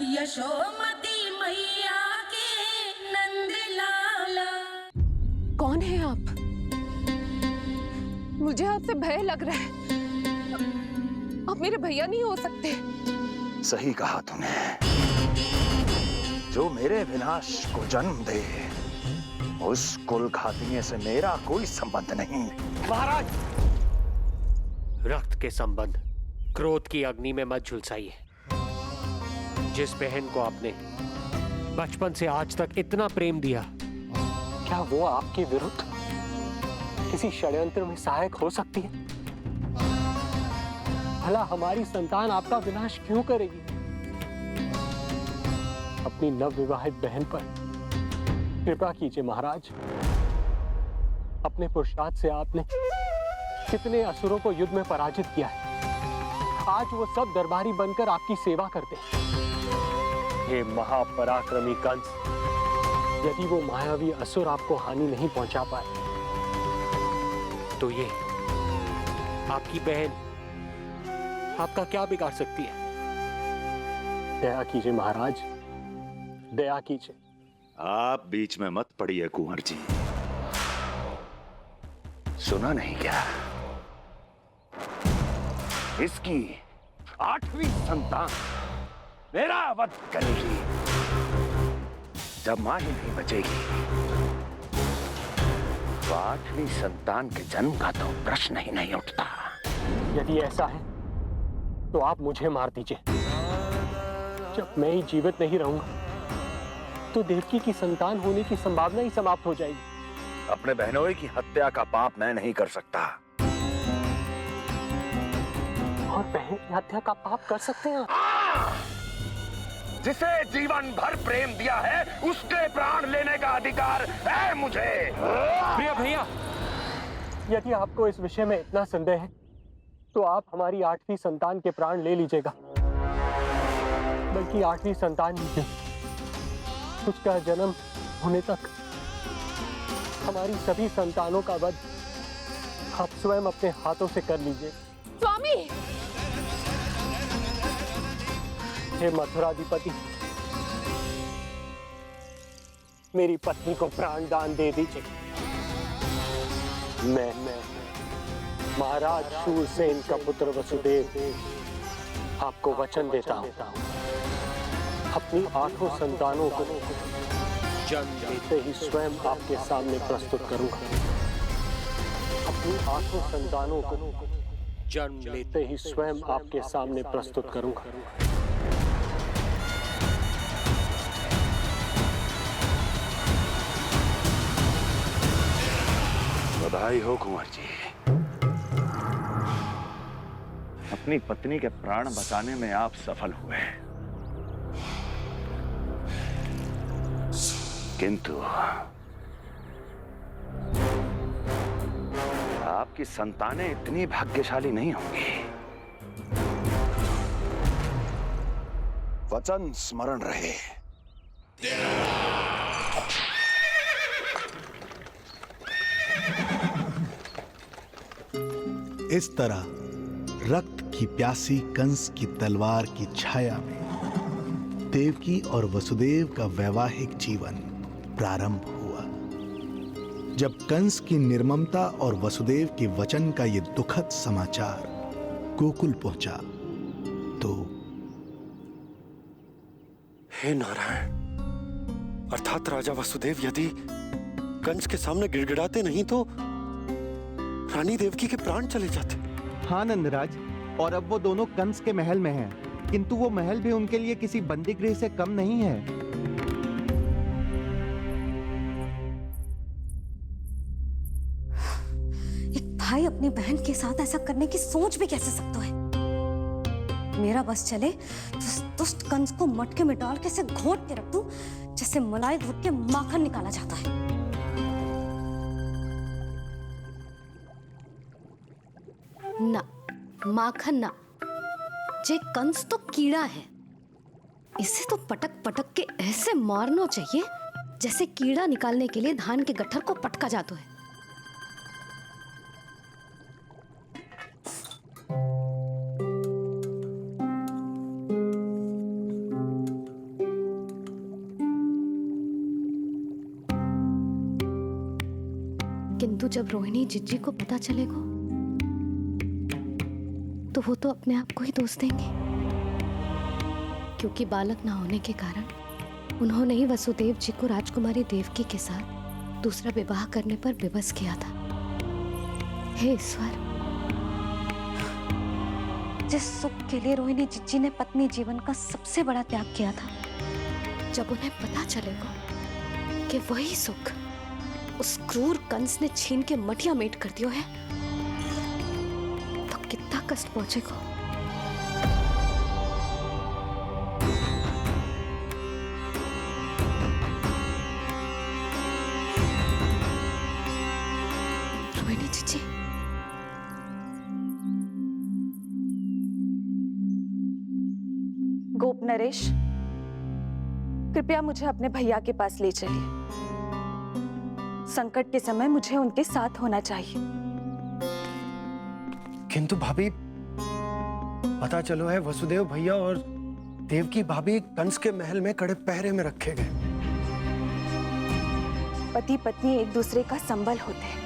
यशोमती मैया के नंद लाला। कौन है आप? मुझे आपसे भय लग रहा है। आप मेरे भैया नहीं हो सकते। सही कहा तूने। जो मेरे विनाश को जन्म दे, उस कुल घातिनी से मेरा कोई संबंध नहीं। महाराज, रक्त के संबंध क्रोध की अग्नि में मत झुलसाइए। जिस बहन को आपने बचपन से आज तक इतना प्रेम दिया, क्या वो आपके विरुद्ध किसी षड्यंत्र में सहायक हो सकती है? भला हमारी संतान आपका विनाश क्यों करेगी? अपनी नवविवाहित बहन पर कृपा कीजिए महाराज। अपने पुरुषार्थ से आपने कितने असुरों को युद्ध में पराजित किया है। आज वो सब दरबारी बनकर आपकी सेवा करते हैं। ये महापराक्रमी कंस, यदि वो मायावी असुर आपको हानि नहीं पहुंचा पाए, तो ये आपकी बहन आपका क्या बिगाड़ सकती है? दया कीजिए महाराज, दया कीजिए। आप बीच में मत पड़िए कुंवर जी। सुना नहीं क्या? इसकी 8वीं संतान मेरा वध करेगी। जब मां ही नहीं बचेगी, तो 8वीं संतान के जन्म का तो प्रश्न ही नहीं उठता। यदि ऐसा है तो आप मुझे मार दीजिए। जब मैं ही जीवित नहीं रहूंगा, तो देवकी की संतान होने की संभावना ही समाप्त हो जाएगी। अपने बहनोई की हत्या का पाप मैं नहीं कर सकता। और बहन की हत्या का पाप कर सकते हैं? जिसे जीवन भर प्रेम दिया है, उसके प्राण लेने का अधिकार है मुझे। प्रिय भैया, यदि आपको इस विषय में इतना संदेह है, तो आप हमारी 8वीं संतान के प्राण ले लीजिएगा। बल्कि 8वीं संतान ही क्यों, उसका जन्म होने तक हमारी सभी संतानों का वध आप स्वयं अपने हाथों से कर लीजिए। स्वामी! हे मथुराधिपति, मेरी पत्नी को प्राण दान दे दीजिए। मैं महाराज शूरसेन का पुत्र वसुदेव आपको वचन देता हूँ, अपनी 8 संतानों को जन्म लेते ही स्वयं आपके सामने प्रस्तुत करूंगा। अपनी 8 संतानों को जन्म लेते ही स्वयं आपके सामने प्रस्तुत करूंगा। बधाई हो कुंवर जी। अपनी पत्नी के प्राण बचाने में आप सफल हुए, किंतु आपकी संतानें इतनी भाग्यशाली नहीं होंगी। वचन स्मरण रहे। इस तरह रक्त की प्यासी कंस की तलवार की छाया में देवकी और वसुदेव का वैवाहिक जीवन प्रारंभ हुआ। जब कंस की निर्ममता और वसुदेव के वचन का ये दुखद समाचार गोकुल पहुंचा, तो हे नारायण, अर्थात राजा वसुदेव यदि कंस के सामने गिड़गिड़ाते नहीं तो रानी देवकी के प्राण चले जाते। हाँ नंदराज, और अब वो दोनों कंस के महल में हैं, किंतु वो महल भी उनके लिए किसी बंदी गृह से कम नहीं है। एक भाई अपनी बहन के साथ ऐसा करने की सोच भी कैसे सकता है? मेरा बस चले तो उस दुष्ट कंस को मटके में डाल के ऐसे घोट के रख दूं, जैसे मलाई घोट के माखन निकाला जाता है। ना, माखन ना, जे कंस तो कीड़ा है। इसे तो पटक पटक के ऐसे मारना चाहिए जैसे कीड़ा निकालने के लिए धान के गट्ठर को पटका जाता है। किंतु जब रोहिणी जिज्जी को पता चलेगा तो वो तो अपने आप को ही दोष देंगे, क्योंकि बालक ना होने के कारण उन्होंने ही वसुदेव जी को राजकुमारी देवकी के साथ दूसरा विवाह करने पर विवश किया था। हे ईश्वर, जिस सुख के लिए रोहिणी जिज्जी ने पत्नी जीवन का सबसे बड़ा त्याग किया था, जब उन्हें पता चलेगा कि वही सुख उस क्रूर कंस ने छीन के मटिया मेट कर दिया है, तो कितना कष्ट पहुंचेगा। रोहिणी जीजी, गोप नरेश, कृपया मुझे अपने भैया के पास ले चलिए। संकट के समय मुझे उनके साथ होना चाहिए। किंतु भाभी, पता चलो है वसुदेव भैया और देवकी भाभी कंस के महल में कड़े पहरे में रखे गए। पति पत्नी एक दूसरे का संबल होते हैं।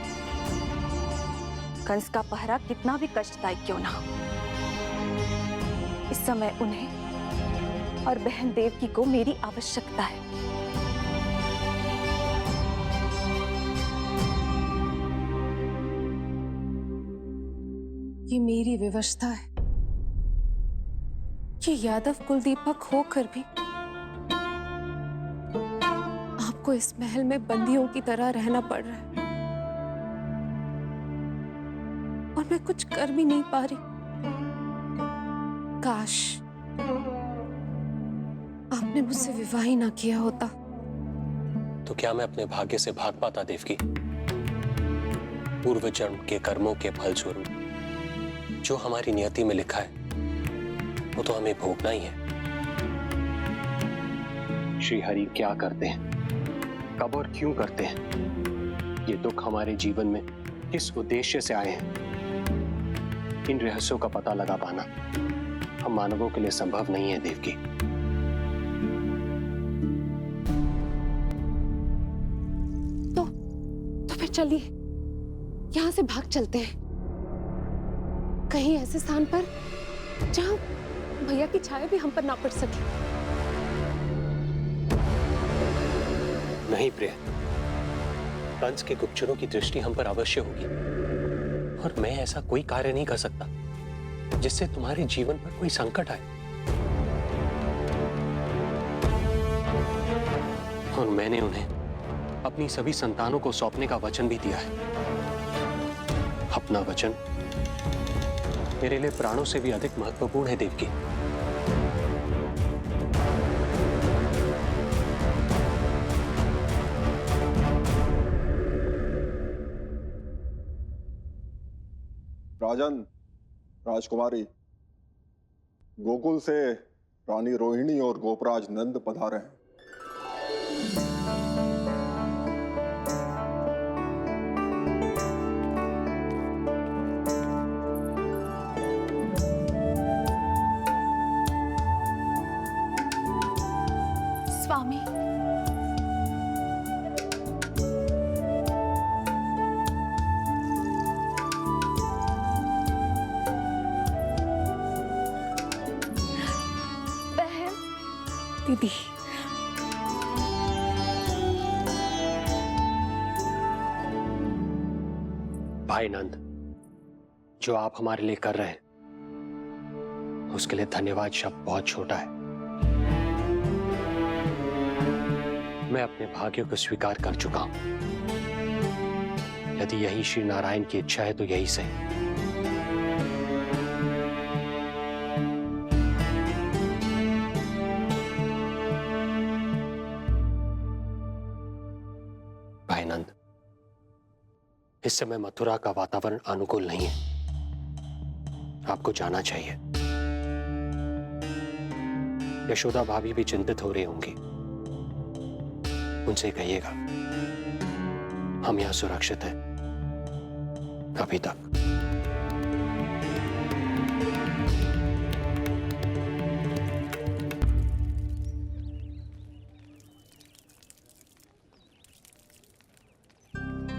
कंस का पहरा कितना भी कष्टदायक क्यों ना हो, इस समय उन्हें और बहन देवकी को मेरी आवश्यकता है। ये मेरी विवशता है। ये यादव कुलदीपक होकर भी आपको इस महल में बंदियों की तरह रहना पड़ रहा है, और मैं कुछ कर भी नहीं पा रही। काश आपने मुझसे विवाह ही ना किया होता। तो क्या मैं अपने भाग्य से भाग पाता देवकी? पूर्व जन्म के कर्मों के फल स्वरूप जो हमारी नियति में लिखा है वो तो हमें भोगना ही है। श्री हरि क्या करते हैं, कब और क्यों करते हैं, ये दुख हमारे जीवन में किस उद्देश्य से आए हैं, इन रहस्यों का पता लगा पाना हम मानवों के लिए संभव नहीं है देवकी। तो फिर चलिए यहां से भाग चलते हैं, कहीं ऐसे स्थान पर जहां भैया की छाया भी हम पर ना पड़ सके। नहीं प्रिय, कंस के गुप्तचरों की दृष्टि हम पर अवश्य होगी, और मैं ऐसा कोई कार्य नहीं कर सकता जिससे तुम्हारे जीवन पर कोई संकट आए। और मैंने उन्हें अपनी सभी संतानों को सौंपने का वचन भी दिया है। अपना वचन मेरे लिए प्राणों से भी अधिक महत्वपूर्ण है देवकी। राजन, राजकुमारी, गोकुल से रानी रोहिणी और गोपराज नंद पधारे हैं। स्वामी, बहन, दीदी, भाई नंद, जो आप हमारे लिए कर रहे हैं उसके लिए धन्यवाद शब्द बहुत छोटा है। मैं अपने भाग्य को स्वीकार कर चुका हूं। यदि यही श्री नारायण की इच्छा है तो यही सही। भाई नंद, इस समय मथुरा का वातावरण अनुकूल नहीं है, आपको जाना चाहिए। यशोदा भाभी भी चिंतित हो रही होंगी, उनसे कहिएगा हम यहां सुरक्षित हैं अभी तक।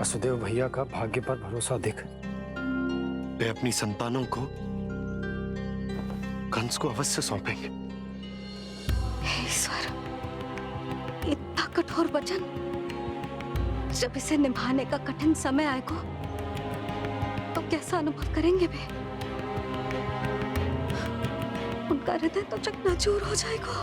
वसुदेव भैया का भाग्य पर भरोसा देख वे अपनी संतानों को कंस को अवश्य सौंपेंगे। हे ईश्वर, इतना कठोर वचन, जब इसे निभाने का कठिन समय आएगा तो कैसा अनुभव करेंगे वे? उनका हृदय तो चकनाचूर हो जाएगा।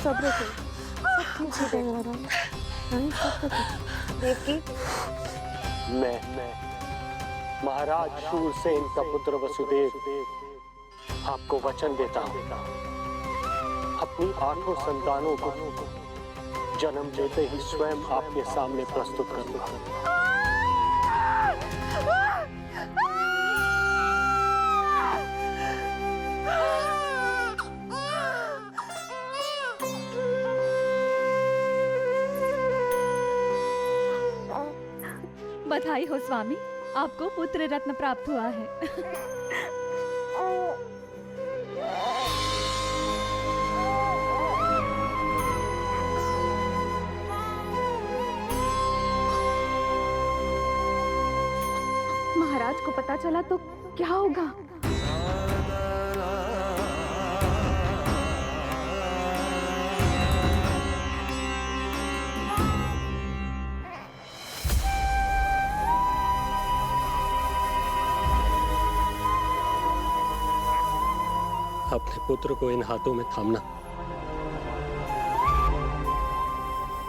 सब्र से सब ठीक हो जाएगा। देवकी, मैं महाराज शूरसेन का पुत्र वसुदेव आपको वचन देता हूँ, अपनी 8 संतानों को जन्म देते ही स्वयं आपके सामने प्रस्तुत करूंगा। बधाई हो स्वामी, आपको पुत्र रत्न प्राप्त हुआ है। महाराज को पता चला तो क्या होगा? अपने पुत्र को इन हाथों में थामना।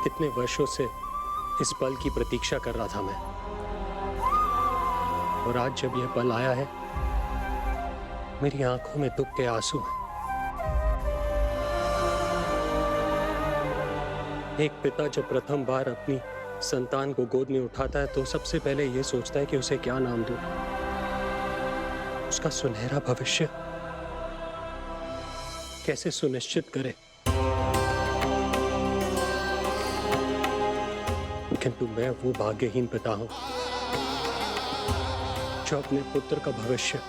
कितने वर्षों से इस पल की प्रतीक्षा कर रहा था मैं, और आज जब यह पल आया है, मेरी आंखों में दुख के आंसू हैं। एक पिता जब प्रथम बार अपनी संतान को गोद में उठाता है तो सबसे पहले यह सोचता है कि उसे क्या नाम दूं, उसका सुनहरा भविष्य कैसे सुनिश्चित करे। किंतु मैं वो भाग्यहीन पिता हूं जो अपने पुत्र का भविष्य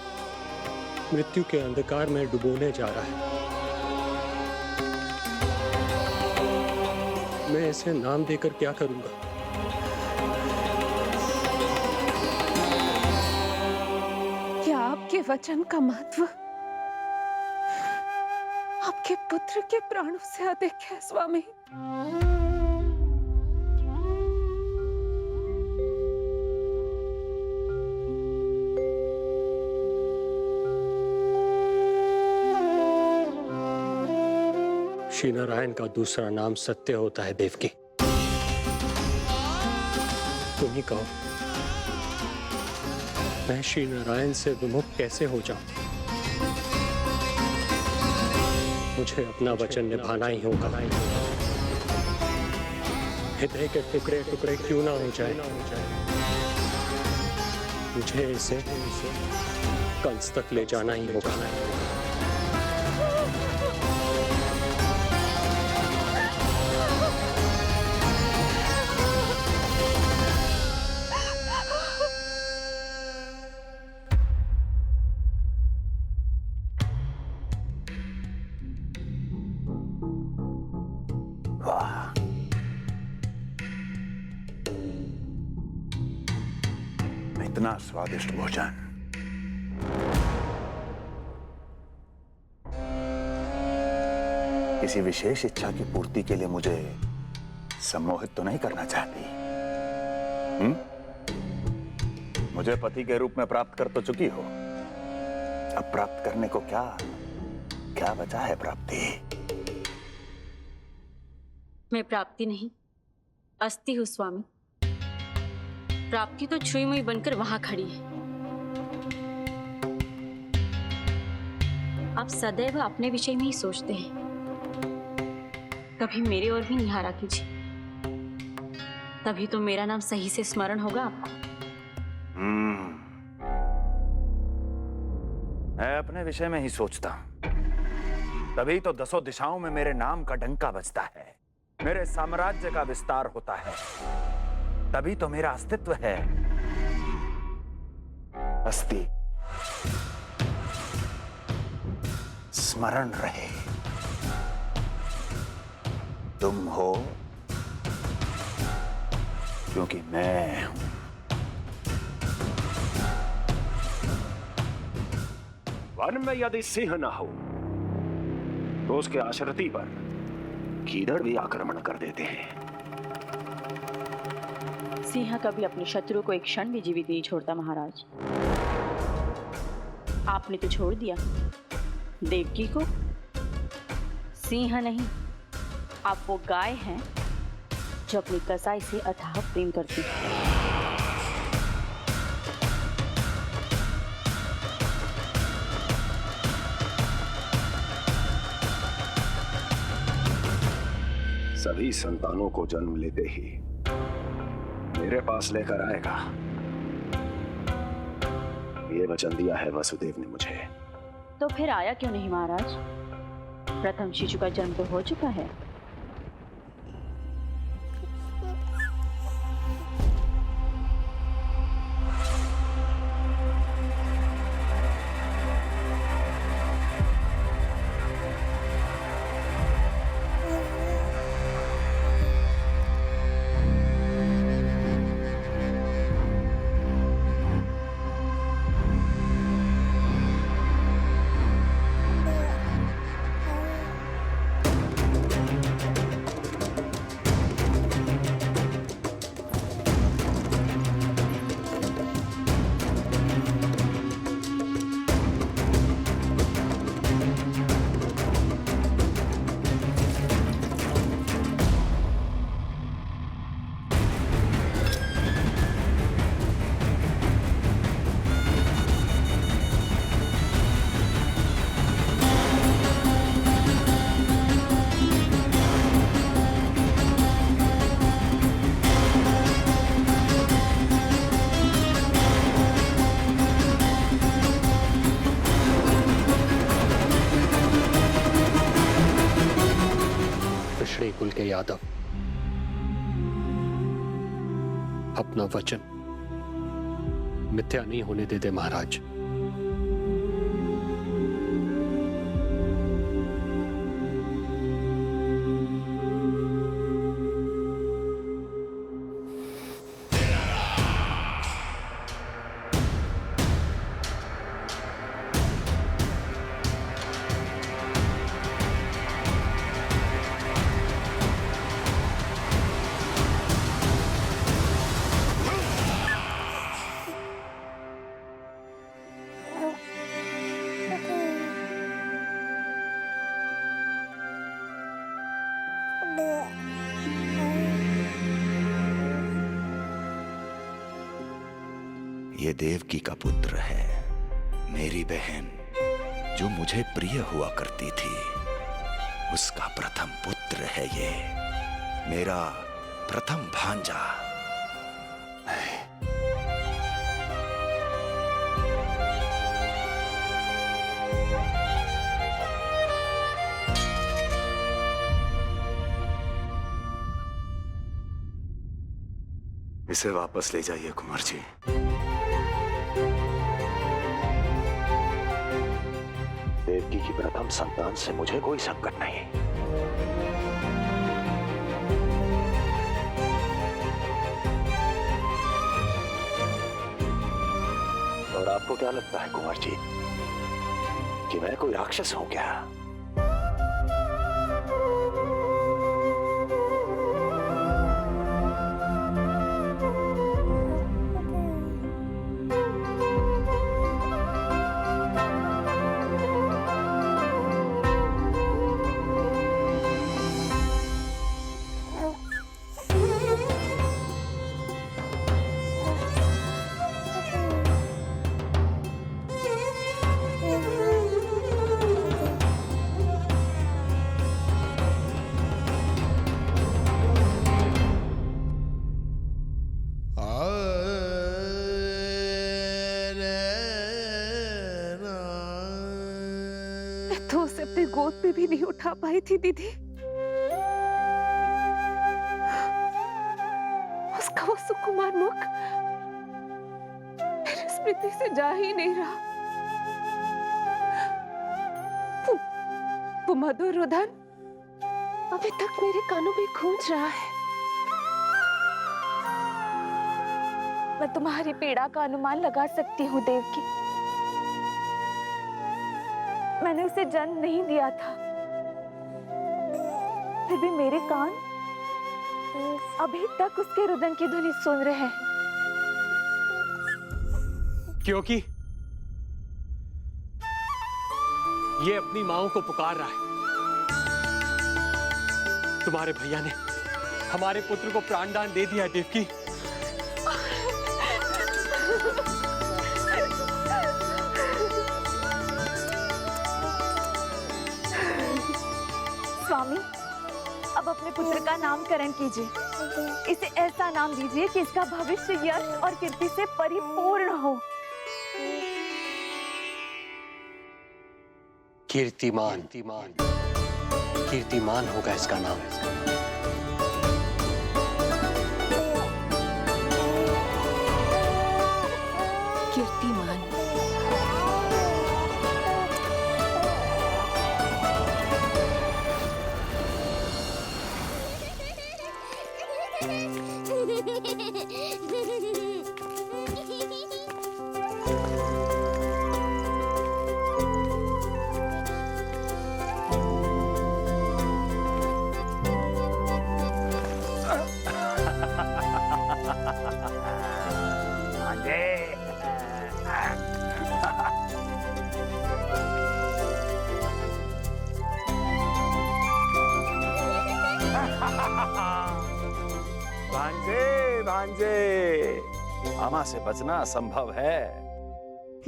मृत्यु के अंधकार में डुबोने जा रहा है। मैं इसे नाम देकर क्या करूंगा? क्या आपके वचन का महत्व आपके पुत्र के प्राणों से अधिक है स्वामी? श्री नारायण का दूसरा नाम सत्य होता है देवकी। तुम ही कहो, मैं श्री नारायण से विमुख कैसे हो जाऊं? मुझे अपना वचन निभाना ही होगा। हृदय के टुकड़े टुकड़े क्यों ना हो जाए, मुझे इसे कंस तक ले जाना ही होगा। इतना स्वादिष्ट भोजन किसी विशेष इच्छा की पूर्ति के लिए मुझे सम्मोहित तो नहीं करना चाहती? मुझे पति के रूप में प्राप्त कर तो चुकी हो, अब प्राप्त करने को क्या क्या बचा है प्राप्ति? मैं प्राप्ति नहीं, अस्थि हूँ स्वामी। प्राप्ति तो छुई मुई बनकर वहां खड़ी है। आप सदैव अपने विषय में ही सोचते हैं, कभी मेरे ओर भी निहारा कीजिए, तभी तो मेरा नाम सही से स्मरण होगा आपको। मैं अपने विषय में ही सोचता हूं, तभी तो 10 दिशाओं में मेरे नाम का डंका बजता है, मेरे साम्राज्य का विस्तार होता है, तभी तो मेरा अस्तित्व है। अस्थि स्मरण रहे, तुम हो क्योंकि मैं हूं। वन में यदि सिंह न हो तो उसके आश्रिति पर गीदड़ भी आक्रमण कर देते हैं। सिंह कभी अपने शत्रु को एक क्षण भी जीवित नहीं छोड़ता महाराज। आपने तो छोड़ दिया देवकी को। सिंह नहीं, आप वो गाय हैं जो अपनी कसाई से अथाह प्रेम करती है। सभी संतानों को जन्म लेते ही मेरे पास लेकर आएगा, ये वचन दिया है वसुदेव ने मुझे। तो फिर आया क्यों नहीं महाराज? प्रथम शिशु का जन्म तो हो चुका है। कुल के यादव अपना वचन मिथ्या नहीं होने देते महाराज। ये देवकी का पुत्र है, मेरी बहन जो मुझे प्रिय हुआ करती थी, उसका प्रथम पुत्र है ये, मेरा प्रथम भांजा। इसे वापस ले जाइए कुंवर जी। देवकी की प्रथम संतान से मुझे कोई संकट नहीं। और आपको क्या लगता है कुंवर जी कि मैं कोई राक्षस हूं क्या? तो उसे अपने गोद पे भी नहीं उठा पाई थी दीदी। उसका वो सुकुमार मुख मेरी स्मृति से जा ही नहीं रहा। वो वो मधुर रुदन अभी तक मेरे कानों में गूंज रहा है। मैं तुम्हारी पीड़ा का अनुमान लगा सकती हूँ देवकी। मैंने उसे जन्म नहीं दिया था, फिर भी मेरे कान अभी तक उसके रुदन की ध्वनि सुन रहे हैं। क्योंकि ये अपनी माओ को पुकार रहा है। तुम्हारे भैया ने हमारे पुत्र को प्राणदान दे दिया है देवकी। स्वामी, अब अपने पुत्र का नामकरण कीजिए। इसे ऐसा नाम दीजिए कि इसका भविष्य यश और कीर्ति से परिपूर्ण हो। कीर्तिमान, कीर्तिमान होगा इसका नाम। कीर्तिमान। भांजे भांजे, मामा से बचना असंभव है।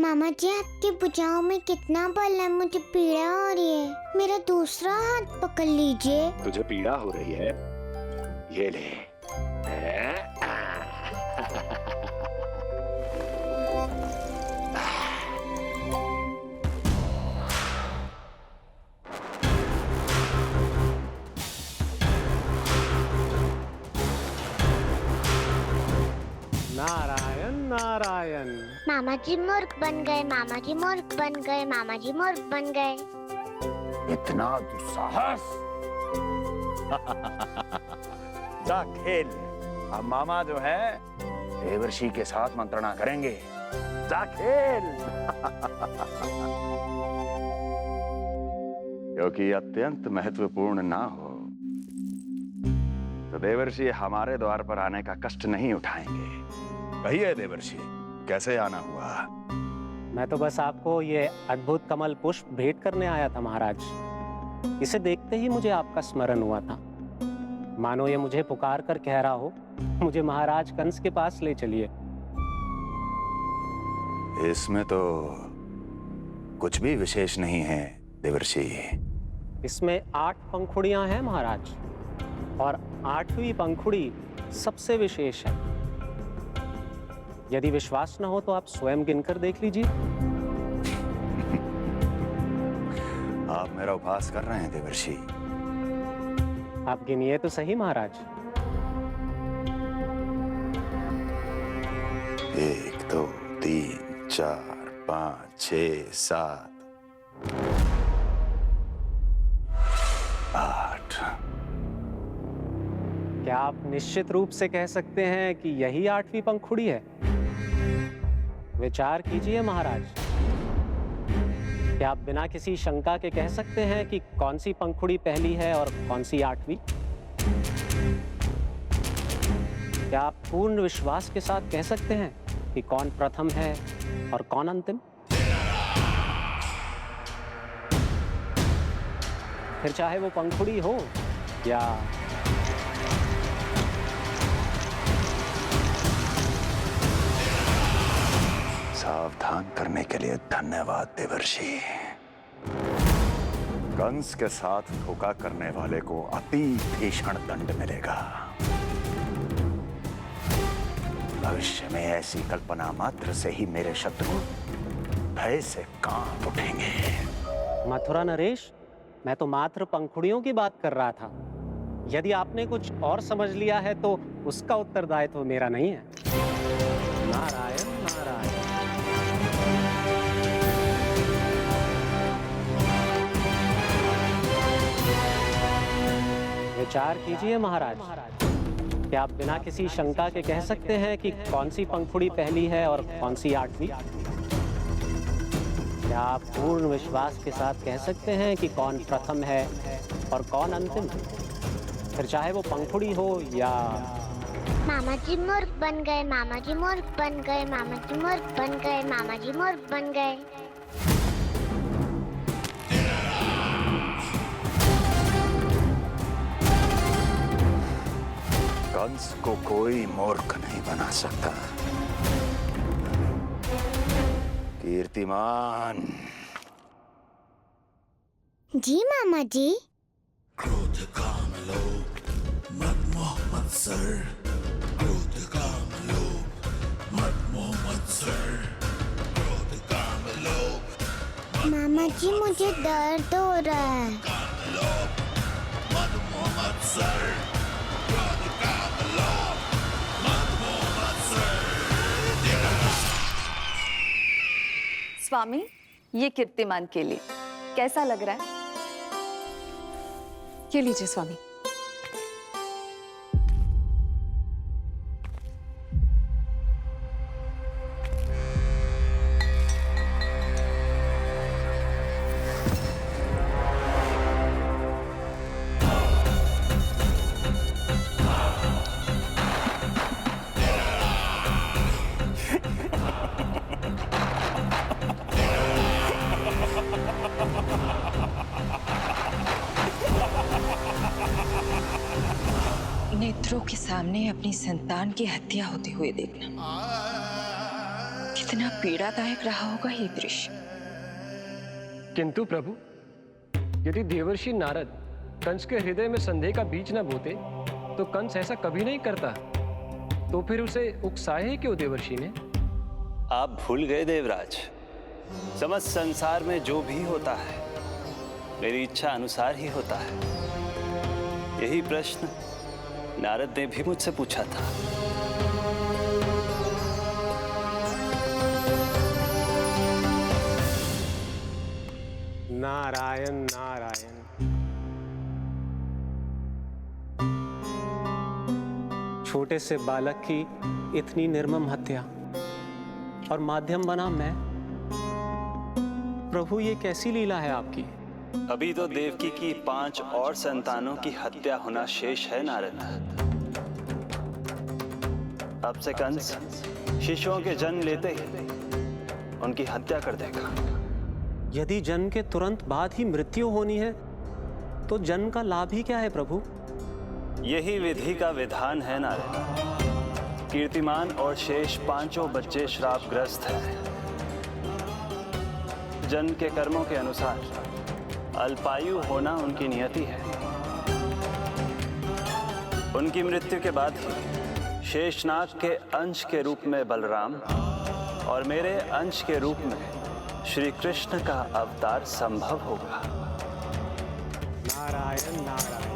मामा जी, आपकी भुजाओं में कितना बल है, मुझे पीड़ा हो रही है। मेरा दूसरा हाथ पकड़ लीजिए। तुझे पीड़ा हो रही है? ये ले। नारायण नारायण। मामा जी मूर्ख बन गए, मामा जी मूर्ख बन गए, मामा जी मूर्ख बन गए। इतना दुस्साहस! जा खेल। अब मामा जो है देवर्षि के साथ मंत्रणा करेंगे। जा खेल। क्योंकि अत्यंत महत्वपूर्ण ना हो तो देवर्षि हमारे द्वार पर आने का कष्ट नहीं उठाएंगे। कहिए देवर्षि, कैसे आना हुआ? मैं तो बस आपको ये अद्भुत कमल पुष्प भेंट करने आया था महाराज। इसे देखते ही मुझे आपका स्मरण हुआ था। मानो ये मुझे पुकार कर कह रहा हो, मुझे महाराज कंस के पास ले चलिए। इसमें तो कुछ भी विशेष नहीं है देवर्षि। इसमें 8 पंखुड़ियां हैं महाराज, और 8वीं पंखुड़ी सबसे विशेष है। यदि विश्वास न हो तो आप स्वयं गिनकर देख लीजिए। आप मेरा उपहास कर रहे हैं देवर्षि। आप गिनिए तो सही महाराज। 1 2 3 4 5 6 7 8। क्या आप निश्चित रूप से कह सकते हैं कि यही 8वीं पंखुड़ी है? विचार कीजिए महाराज। क्या आप बिना किसी शंका के कह सकते हैं कि कौन सी पंखुड़ी पहली है और कौन सी 8वीं? क्या आप पूर्ण विश्वास के साथ कह सकते हैं कि कौन प्रथम है और कौन अंतिम? फिर चाहे वो पंखुड़ी हो या सावधान करने के लिए धन्यवाद देवर्षि। कंस के साथ धोखा करने वाले को अति भीषण दंड मिलेगा। भविष्य में ऐसी कल्पना मात्र से ही मेरे शत्रु भय से कांप उठेंगे। मथुरा नरेश, मैं तो मात्र पंखुड़ियों की बात कर रहा था। यदि आपने कुछ और समझ लिया है तो उसका उत्तरदायित्व मेरा नहीं है। नारायण नारायण। विचार कीजिए महाराज। क्या आप बिना किसी शंका के कह सकते हैं कि कौन सी पंखुड़ी पहली है और कौन सी 8वीं? क्या आप पूर्ण विश्वास के साथ कह सकते हैं कि कौन प्रथम है और कौन अंतिम? फिर चाहे वो पंखुड़ी हो या... मामा जी मूर्ख बन गए, मामा जी मूर्ख बन गए, मामा जी मूर्ख बन गए, मामा जी मूर्ख बन गए। कंस को कोई मूर्ख नहीं बना सकता। कीर्तिमान। जी मामा जी। क्रोध काम लोभ मद मोह मत्सर, क्रोध काम लोभ मद मोह मत्सर, क्रोध काम लोभ। मामा जी मुझे दर्द हो रहा है। काम लोभ मद मोह मत्सर, क्रोध काम लोभ मद मोह मत्सर। स्वामी, ये कीर्तिमान के लिए कैसा लग रहा है? ये लीजिए स्वामी। नेत्रों के सामने अपनी संतान की हत्या होते हुए देखना कितना पीड़ादायक रहा होगा ये दृश्य। किंतु प्रभु, यदि देवर्षि नारद कंस के हृदय में संदेह का बीज न बोते तो कंस ऐसा कभी नहीं करता। तो फिर उसे उकसाए ही क्यों देवर्षि ने? आप भूल गए देवराज, समस्त संसार में जो भी होता है मेरी इच्छा अनुसार ही होता है। यही प्रश्न नारद ने भी मुझसे पूछा था। नारायण नारायण। छोटे से बालक की इतनी निर्मम हत्या और माध्यम बना मैं। प्रभु, ये कैसी लीला है आपकी? अभी तो देवकी की 5 और संतानों की हत्या होना शेष है नारद। अब से कंस शिशुओं के जन्म लेते ही उनकी हत्या कर देगा। यदि जन्म के तुरंत बाद ही मृत्यु होनी है तो जन्म का लाभ ही क्या है प्रभु? यही विधि का विधान है नारद। कीर्तिमान और शेष 5 बच्चे श्रापग्रस्त हैं। जन्म के कर्मों के अनुसार अल्पायु होना उनकी नियति है। उनकी मृत्यु के बाद ही शेषनाग के अंश के रूप में बलराम और मेरे अंश के रूप में श्री कृष्ण का अवतार संभव होगा। नारायण नारायण।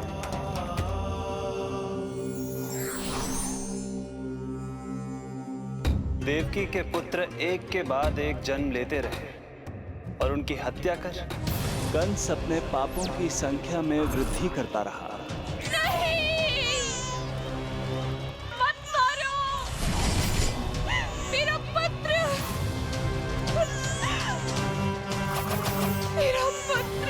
देवकी के पुत्र एक के बाद एक जन्म लेते रहे और उनकी हत्या कर कंस अपने पापों की संख्या में वृद्धि करता रहा। नहीं! मत मारो! मेरा पुत्र! मेरा पुत्र!